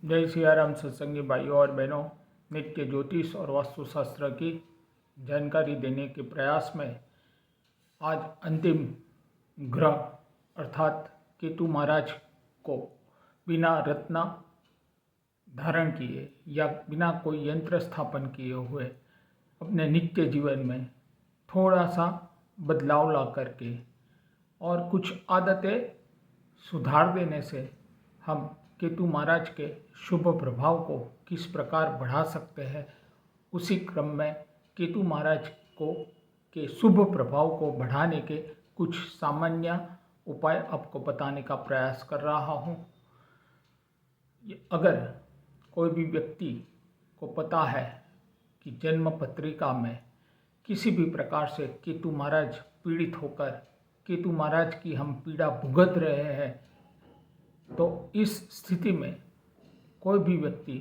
जय सियाराम सत्संगी भाइयों और बहनों। नित्य ज्योतिष और वास्तुशास्त्र की जानकारी देने के प्रयास में आज अंतिम ग्रह अर्थात केतु महाराज को बिना रत्न धारण किए या बिना कोई यंत्र स्थापन किए हुए अपने नित्य जीवन में थोड़ा सा बदलाव ला करके और कुछ आदतें सुधार देने से हम केतु महाराज के शुभ प्रभाव को किस प्रकार बढ़ा सकते हैं, उसी क्रम में केतु महाराज को के शुभ प्रभाव को बढ़ाने के कुछ सामान्य उपाय आपको बताने का प्रयास कर रहा हूँ। अगर कोई भी व्यक्ति को पता है कि जन्म पत्रिका में किसी भी प्रकार से केतु महाराज पीड़ित होकर केतु महाराज की हम पीड़ा भुगत रहे हैं, तो इस स्थिति में कोई भी व्यक्ति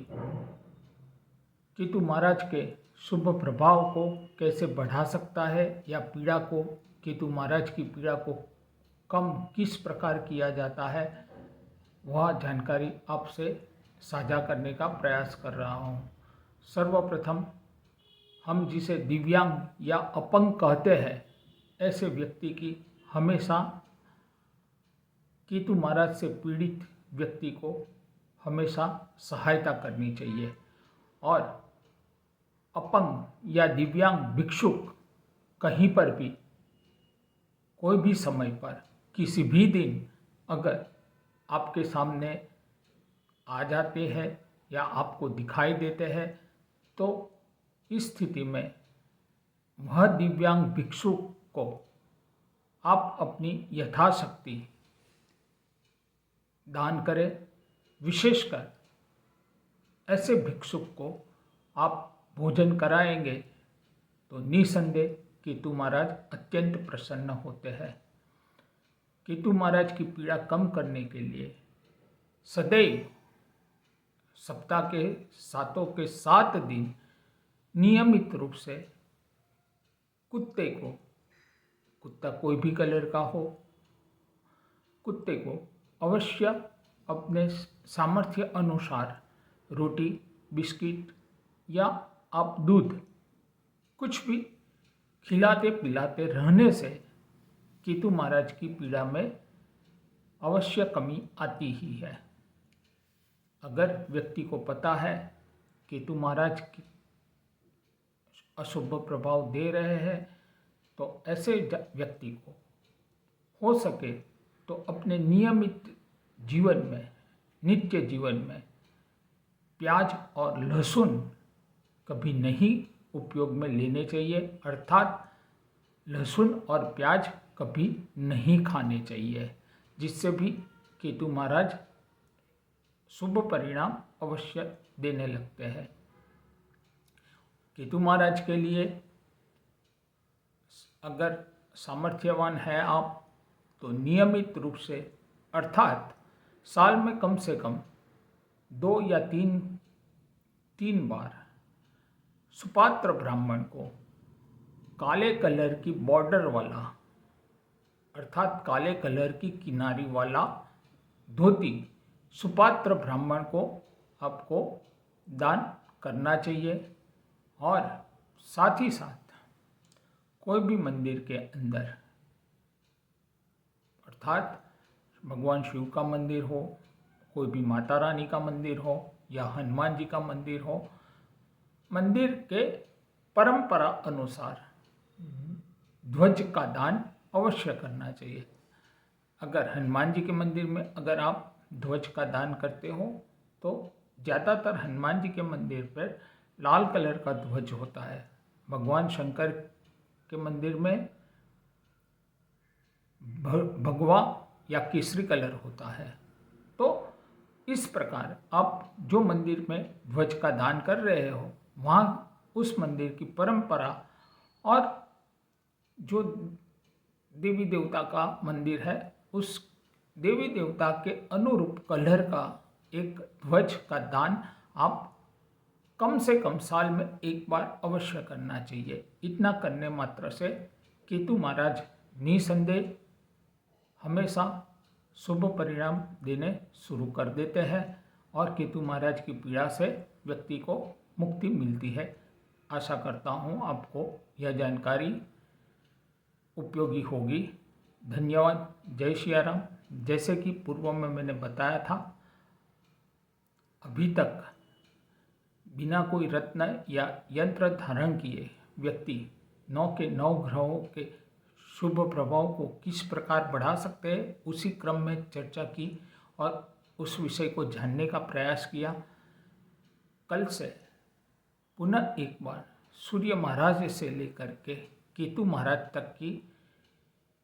केतु महाराज के शुभ प्रभाव को कैसे बढ़ा सकता है या पीड़ा को केतु महाराज की पीड़ा को कम किस प्रकार किया जाता है, वह जानकारी आपसे साझा करने का प्रयास कर रहा हूँ। सर्वप्रथम हम जिसे दिव्यांग या अपंग कहते हैं, ऐसे व्यक्ति की हमेशा केतु महाराज से पीड़ित व्यक्ति को हमेशा सहायता करनी चाहिए। और अपंग या दिव्यांग भिक्षुक कहीं पर भी कोई भी समय पर किसी भी दिन अगर आपके सामने आ जाते हैं या आपको दिखाई देते हैं, तो इस स्थिति में वह दिव्यांग भिक्षुक को आप अपनी यथाशक्ति दान करें। विशेषकर ऐसे भिक्षुक को आप भोजन कराएंगे तो निसंदेह केतु महाराज अत्यंत प्रसन्न होते हैं। केतु महाराज की पीड़ा कम करने के लिए सदैव सप्ताह के सातों के 7 दिन नियमित रूप से कुत्ते को, कुत्ता कोई भी कलर का हो, कुत्ते को अवश्य अपने सामर्थ्य अनुसार रोटी, बिस्किट या आप दूध कुछ भी खिलाते पिलाते रहने से केतु महाराज की पीड़ा में अवश्य कमी आती ही है। अगर व्यक्ति को पता है केतु महाराज की अशुभ प्रभाव दे रहे हैं, तो ऐसे व्यक्ति को हो सके तो अपने नियमित जीवन में, नित्य जीवन में प्याज और लहसुन कभी नहीं उपयोग में लेने चाहिए, अर्थात लहसुन और प्याज कभी नहीं खाने चाहिए, जिससे भी केतु महाराज शुभ परिणाम अवश्य देने लगते हैं। केतु महाराज के लिए अगर सामर्थ्यवान है आप, तो नियमित रूप से अर्थात साल में कम से कम 2 या 3 बार सुपात्र ब्राह्मण को काले कलर की बॉर्डर वाला अर्थात काले कलर की किनारी वाला धोती सुपात्र ब्राह्मण को आपको दान करना चाहिए। और साथ ही साथ कोई भी मंदिर के अंदर अर्थात भगवान शिव का मंदिर हो, कोई भी माता रानी का मंदिर हो या हनुमान जी का मंदिर हो, मंदिर के परंपरा अनुसार ध्वज का दान अवश्य करना चाहिए। अगर हनुमान जी के मंदिर में अगर आप ध्वज का दान करते हो, तो ज़्यादातर हनुमान जी के मंदिर पर लाल कलर का ध्वज होता है। भगवान शंकर के मंदिर में भगवा या केसरी कलर होता है। तो इस प्रकार आप जो मंदिर में ध्वज का दान कर रहे हो, वहाँ उस मंदिर की परंपरा और जो देवी देवता का मंदिर है, उस देवी देवता के अनुरूप कलर का एक ध्वज का दान आप कम से कम साल में 1 बार अवश्य करना चाहिए। इतना करने मात्र से केतु महाराज निसंदेह हमेशा शुभ परिणाम देने शुरू कर देते हैं और केतु महाराज की पीड़ा से व्यक्ति को मुक्ति मिलती है। आशा करता हूँ आपको यह जानकारी उपयोगी होगी। धन्यवाद। जय सिया राम। जैसे कि पूर्व में मैंने बताया था, अभी तक बिना कोई रत्न या यंत्र धारण किए व्यक्ति 9 के 9 ग्रहों के शुभ प्रभाव को किस प्रकार बढ़ा सकते हैं, उसी क्रम में चर्चा की और उस विषय को जानने का प्रयास किया। कल से पुनः एक बार सूर्य महाराज से लेकर के केतु महाराज तक की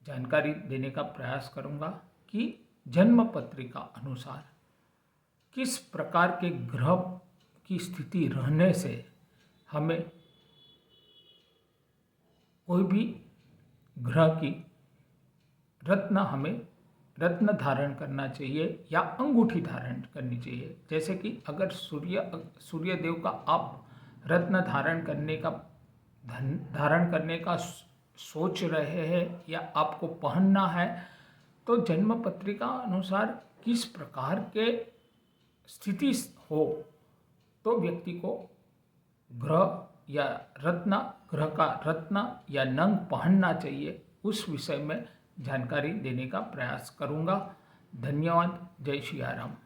जानकारी देने का प्रयास करूंगा कि जन्म पत्रिका अनुसार किस प्रकार के ग्रह की स्थिति रहने से हमें कोई भी ग्रह की हमें रत्न धारण करना चाहिए या अंगूठी धारण करनी चाहिए। जैसे कि अगर सूर्य देव का आप रत्न धारण करने का सोच रहे हैं या आपको पहनना है, तो जन्म पत्रिका अनुसार किस प्रकार के स्थिति हो तो व्यक्ति को ग्रह का रत्न या नंग पहनना चाहिए, उस विषय में जानकारी देने का प्रयास करूंगा। धन्यवाद। जय सिया राम।